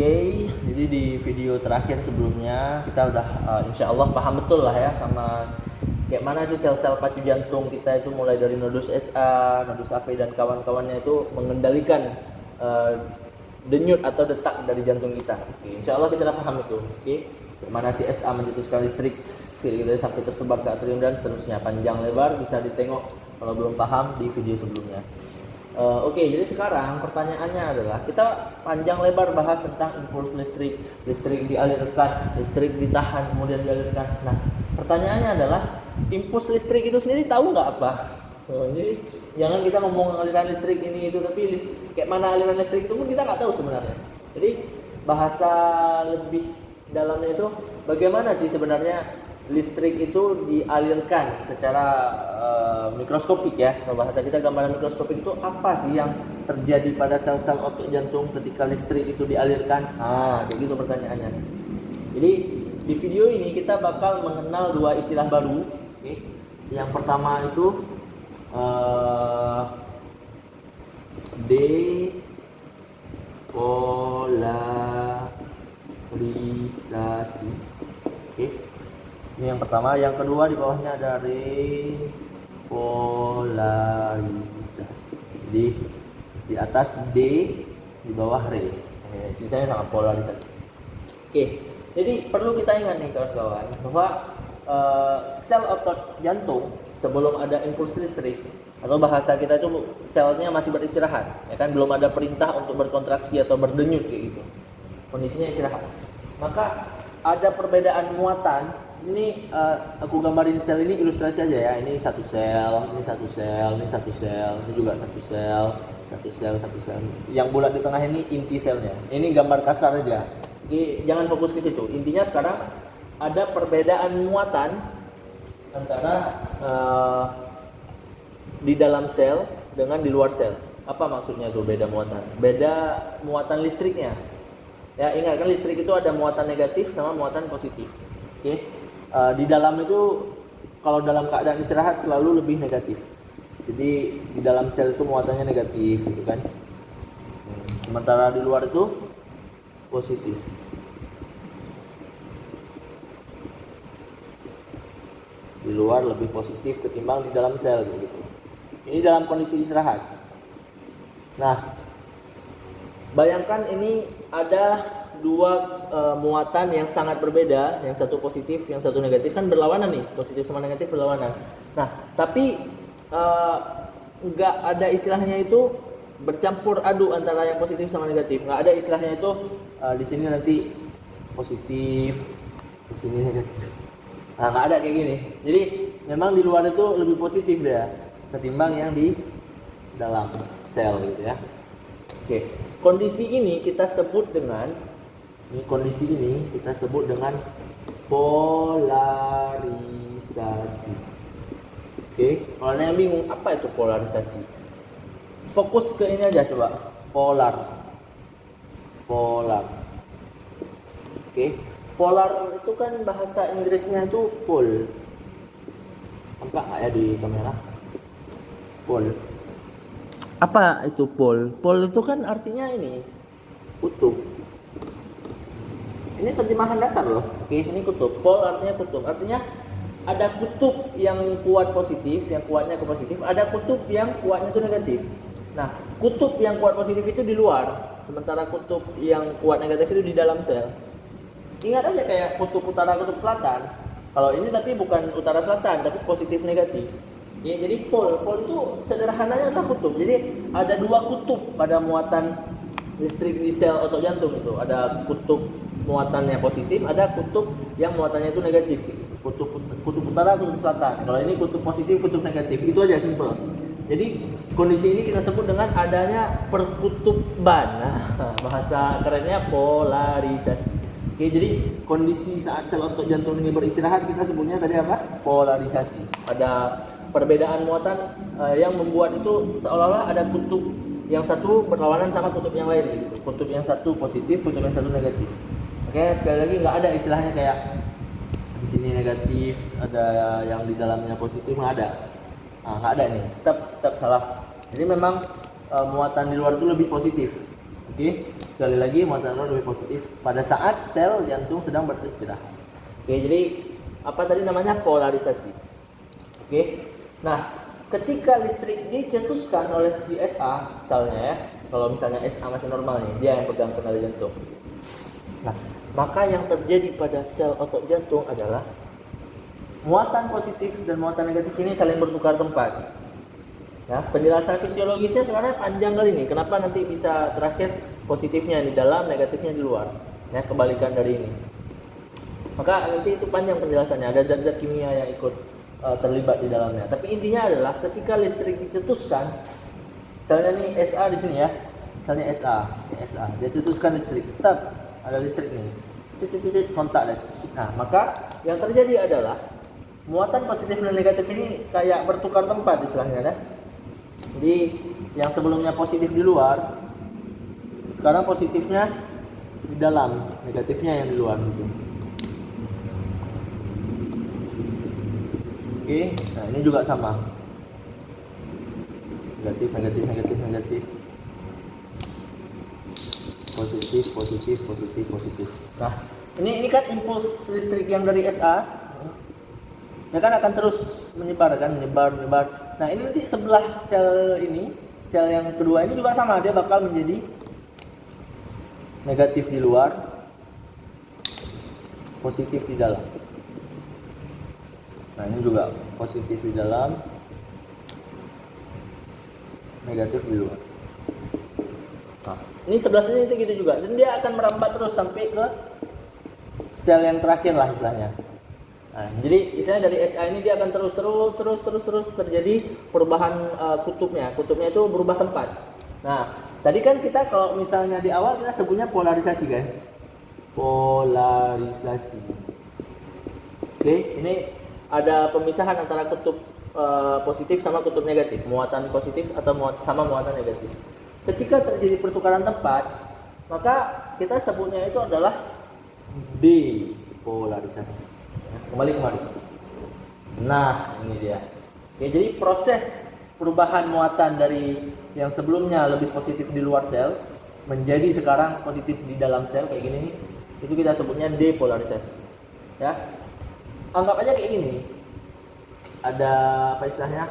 Oke, jadi di video terakhir sebelumnya kita udah insya Allah paham betul lah ya sama kayak mana sih sel-sel pacu jantung kita itu mulai dari nodus SA, nodus AV dan kawan-kawannya itu mengendalikan denyut atau detak dari jantung kita. Oke, insya Allah kita udah paham itu. Oke, mana si SA mencetuskan listrik gitu, sampai tersebar ke atrium dan seterusnya, panjang lebar bisa ditengok kalau belum paham di video sebelumnya. Oke, jadi sekarang pertanyaannya adalah kita panjang lebar bahas tentang impuls listrik, listrik dialirkan, listrik ditahan kemudian dialirkan. Nah, pertanyaannya adalah impuls listrik itu sendiri tahu nggak apa? Jadi jangan kita ngomong aliran listrik ini itu, tapi kayak mana aliran listrik itu pun kita nggak tahu sebenarnya. Jadi bahasa lebih dalamnya itu bagaimana sih sebenarnya listrik itu dialirkan secara mikroskopik ya. Kalau bahasa kita gambaran mikroskopik itu apa sih yang terjadi pada sel-sel otot jantung ketika listrik itu dialirkan? Kayak gitu pertanyaannya. Jadi di video ini kita bakal mengenal dua istilah baru. Okay. Yang pertama itu depolarisasi. Oke. Ini yang pertama, yang kedua di bawahnya ada repolarisasi. Jadi di atas D, di bawah re. Sisanya sama polarisasi. Oke, jadi perlu kita ingat nih kawan-kawan bahwa sel otot jantung sebelum ada impuls listrik atau bahasa kita itu selnya masih beristirahat, ya kan, belum ada perintah untuk berkontraksi atau berdenyut kayak gitu. Kondisinya istirahat. Maka ada perbedaan muatan. Ini aku gambarin sel ini ilustrasi aja ya. Ini satu sel, ini satu sel, ini satu sel, ini juga satu sel, satu sel, satu sel. Yang bulat di tengah ini inti selnya. Ini gambar kasar aja. Jadi jangan fokus ke situ. Intinya sekarang ada perbedaan muatan antara di dalam sel dengan di luar sel. Apa maksudnya tuh beda muatan? Beda muatan listriknya. Ya, ingat kan listrik itu ada muatan negatif sama muatan positif. Oke. Di dalam itu kalau dalam keadaan istirahat selalu lebih negatif. Jadi di dalam sel itu muatannya negatif gitu kan. Sementara di luar itu positif. Di luar lebih positif ketimbang di dalam sel gitu. Ini dalam kondisi istirahat. Nah, bayangkan ini ada dua muatan yang sangat berbeda, yang satu positif, yang satu negatif, kan berlawanan nih, positif sama negatif berlawanan. Nah, tapi nggak ada istilahnya itu bercampur aduk antara yang positif sama negatif. Nggak ada istilahnya itu di sini nanti positif, di sini negatif. Nah, nggak ada kayak gini. Jadi memang di luar itu lebih positif dia ketimbang yang di dalam sel gitu ya. Oke, kondisi ini kita sebut dengan polarisasi. Oke, kalau yang bingung apa itu polarisasi, fokus ke ini aja coba, polar. Oke, polar itu kan bahasa Inggrisnya itu pole. Nampak nggak ya di kamera? Pole. Apa itu pole? Pole itu kan artinya ini kutub. Ini terjemahan dasar loh. Oke, ini kutub. Pole artinya kutub. Artinya ada kutub yang kuat positif, yang kuatnya ke positif, ada kutub yang kuatnya itu negatif. Nah, kutub yang kuat positif itu di luar, sementara kutub yang kuat negatif itu di dalam sel. Ingat aja kayak kutub utara, kutub selatan. Kalau ini tapi bukan utara selatan, tapi positif negatif. Ya, jadi pole itu sederhananya adalah kutub. Jadi ada dua kutub pada muatan listrik di sel otot jantung itu. Ada kutub muatannya positif, ada kutub yang muatannya itu negatif. Kutub utara, kutub selatan. Kalau ini kutub positif, kutub negatif. Itu aja simple. Jadi kondisi ini kita sebut dengan adanya perkutuban. Nah, bahasa kerennya polarisasi. Oke, jadi kondisi saat sel otot jantung ini beristirahat kita sebutnya tadi apa? Polarisasi. Ada perbedaan muatan yang membuat itu seolah-olah ada kutub yang satu berlawanan sama kutub yang lain gitu. Kutub yang satu positif, kutub yang satu negatif. Oke, sekali lagi nggak ada istilahnya kayak di sini negatif, ada yang di dalamnya positif, nggak ada. Nggak ada nih, tetap salah. Jadi memang muatan di luar itu lebih positif. Oke, sekali lagi muatan luar lebih positif pada saat sel jantung sedang beristirahat. Oke, jadi apa tadi namanya polarisasi. Oke, nah ketika listrik dicetuskan oleh si SA misalnya ya, kalau misalnya SA masih normal nih, dia yang pegang kendali jantung. Nah, maka yang terjadi pada sel otot jantung adalah muatan positif dan muatan negatif ini saling bertukar tempat. Ya, penjelasan fisiologisnya sebenarnya panjang kali ini. Kenapa nanti bisa terakhir positifnya di dalam, negatifnya di luar? Ya, kebalikan dari ini. Maka nanti itu panjang penjelasannya. Ada zat-zat kimia yang ikut terlibat di dalamnya. Tapi intinya adalah ketika listrik dicetuskan, misalnya nih SA di sini ya, misalnya SA, dia cetuskan listrik, tetap ada listrik nih, kontak dan nah maka yang terjadi adalah muatan positif dan negatif ini kayak bertukar tempat istilahnya ya. Jadi yang sebelumnya positif di luar, sekarang positifnya di dalam, negatifnya yang di luar gitu. Oke, nah ini juga sama. Negatif. Positif. Nah, ini kan impuls listrik yang dari SA. Ya kan akan terus menyebar. Nah, ini nanti sebelah sel ini, sel yang kedua ini juga sama, dia bakal menjadi negatif di luar, positif di dalam. Nah, ini juga positif di dalam, negatif di luar. Nah, ini sebelah sini itu gitu juga, dan dia akan merambat terus sampai ke sel yang terakhir lah istilahnya. Nah, jadi istilahnya dari SA ini dia akan terus terjadi perubahan kutubnya itu berubah tempat. Nah, tadi kan kita kalau misalnya di awal kita sebutnya polarisasi kan, polarisasi. Oke, ini ada pemisahan antara kutub positif sama kutub negatif, muatan positif atau sama muatan negatif. Ketika terjadi pertukaran tempat, maka kita sebutnya itu adalah depolarisasi. Kembali kemari. Nah, ini dia. Oke, jadi proses perubahan muatan dari yang sebelumnya lebih positif di luar sel menjadi sekarang positif di dalam sel kayak gini nih, itu kita sebutnya depolarisasi. Ya. Anggap aja kayak gini. Ada apa istilahnya?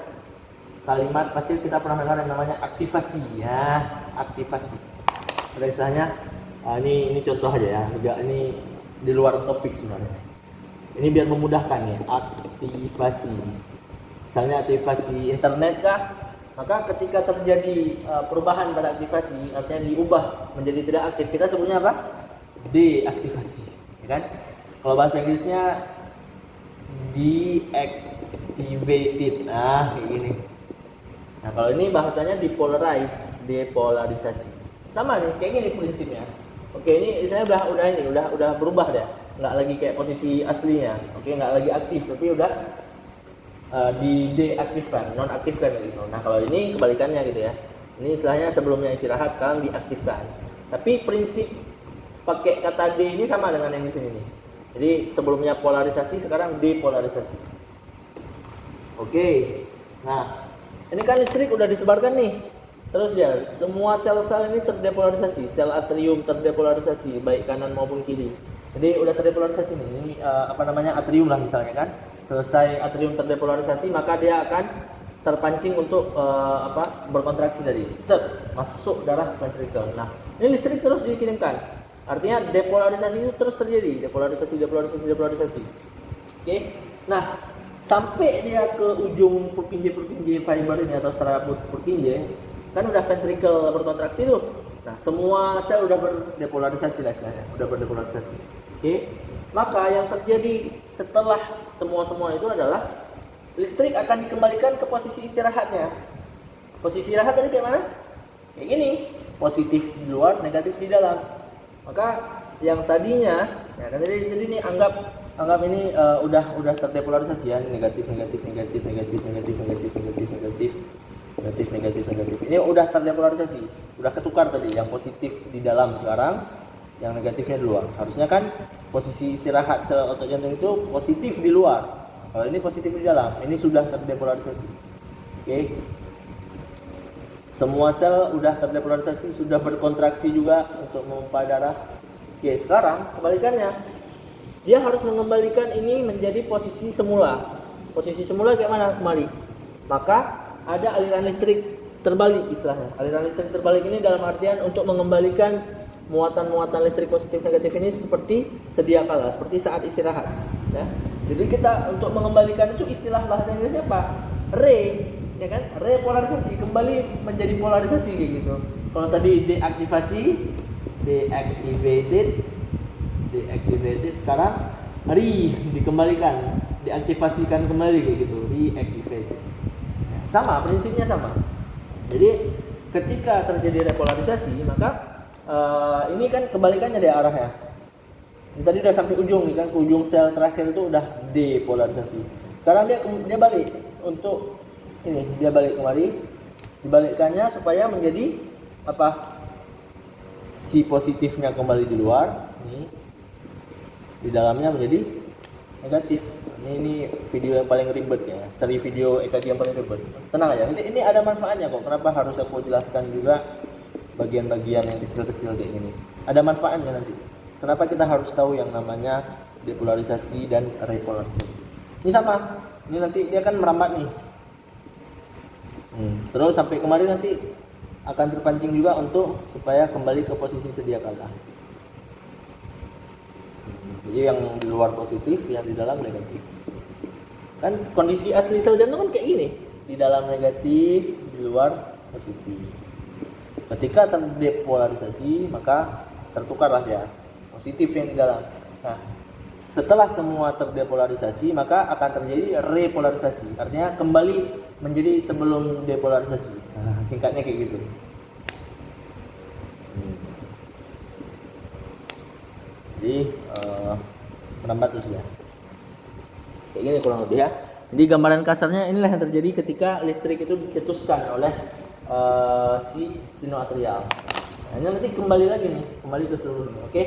Kalimat pasti kita pernah dengar yang namanya aktivasi ya, aktivasi. Ada istilahnya. Ini contoh aja ya. Ini di luar topik sebenarnya. Ini biar memudahkan ya, aktivasi. Misalnya aktivasi internet kah? Maka ketika terjadi perubahan pada aktivasi, artinya diubah menjadi tidak aktif, kita sebutnya apa? Deaktivasi, ya kan? Kalau bahasa Inggrisnya deactivated. Nah, kayak gini. Nah, kalau ini bahasanya depolarized, depolarisasi. Sama nih, kayak gini prinsipnya. Oke, ini saya udah berubah deh. Nggak lagi kayak posisi aslinya, oke, nggak lagi aktif, tapi udah di deaktifkan, nonaktifkan gitu. Nah, kalau ini kebalikannya gitu ya. Ini istilahnya sebelumnya istirahat, sekarang diaktifkan. Tapi prinsip pakai kata D ini sama dengan yang di sini nih. Jadi sebelumnya polarisasi, sekarang depolarisasi. Oke. Nah, ini kan listrik udah disebarkan nih. Terus ya, semua sel-sel ini terdepolarisasi, sel atrium terdepolarisasi, baik kanan maupun kiri. Jadi udah terdepolarisasi nih. Ini atrium lah misalnya kan. Selesai atrium terdepolarisasi, maka dia akan terpancing untuk berkontraksi tadi. Masuk darah ventrikel. Nah, ini listrik terus dikirimkan. Artinya depolarisasi itu terus terjadi, depolarisasi. Oke. Nah, sampai dia ke ujung Purkinje fiber ini atau serabut Purkinje, kan udah ventrikel berkontraksi tuh. Nah, semua sel udah berdepolarisasi lah istilahnya, udah berdepolarisasi. Oke, maka yang terjadi setelah semua itu adalah listrik akan dikembalikan ke posisi istirahatnya. Posisi istirahat tadi kayak mana? Kayak gini, positif di luar, negatif di dalam. Maka yang tadinya, ya kan jadi ini anggap ini udah terdepolarisasi ya, negatif. Ini udah terdepolarisasi, udah ketukar tadi, yang positif di dalam sekarang, yang negatifnya di luar. Harusnya kan posisi istirahat sel otot jantung itu positif di luar. Kalau ini positif di dalam, ini sudah terdepolarisasi. Oke. Semua sel udah terdepolarisasi, sudah berkontraksi juga untuk memompa darah. Oke, sekarang kebalikannya. Dia harus mengembalikan ini menjadi posisi semula. Posisi semula kayak mana kembali? Maka ada aliran listrik terbalik istilahnya. Aliran listrik terbalik ini dalam artian untuk mengembalikan muatan-muatan listrik positif negatif ini seperti sedia kala, seperti saat istirahat. Ya. Jadi kita untuk mengembalikan itu istilah bahasa Inggrisnya apa? Ya kan, repolarisasi, kembali menjadi polarisasi kayak gitu. Kalau tadi deactivated, sekarang dikembalikan, diaktifasikan kembali kayak gitu, reactivated. Sama, prinsipnya sama. Jadi ketika terjadi repolarisasi, maka ini kan kebalikannya dari arahnya. Ini tadi udah sampai ujung nih kan, ke ujung sel terakhir itu udah depolarisasi. Sekarang dia balik untuk ini, dia balik kembali, dibalikkannya supaya menjadi apa? Si positifnya kembali di luar, nih di dalamnya menjadi negatif. Ini video yang paling ribet ya, seri video EKG yang paling ribet. Tenang aja, ini ada manfaatnya kok. Kenapa harus aku jelaskan juga bagian-bagian yang kecil-kecil kayak gini? Ada manfaatnya nanti. Kenapa kita harus tahu yang namanya depolarisasi dan repolarisasi? Ini sama, ini nanti dia kan merambat nih. Terus sampai kemarin nanti akan terpancing juga untuk supaya kembali ke posisi sedia kala. Jadi yang di luar positif, yang di dalam negatif. Kan kondisi asli sel jantung kan kayak gini, di dalam negatif, di luar positif. Ketika terdepolarisasi, maka tertukarlah dia, positif yang di dalam. Nah, setelah semua terdepolarisasi, maka akan terjadi repolarisasi. Artinya kembali menjadi sebelum depolarisasi. Nah, singkatnya kayak gitu. Jadi merambat terus ya. Kayak gini kurang lebih ya. Jadi gambaran kasarnya inilah yang terjadi ketika listrik itu dicetuskan oleh si sinoatrial. Nah, ini nanti kembali lagi nih, kembali ke seluruhnya. Oke.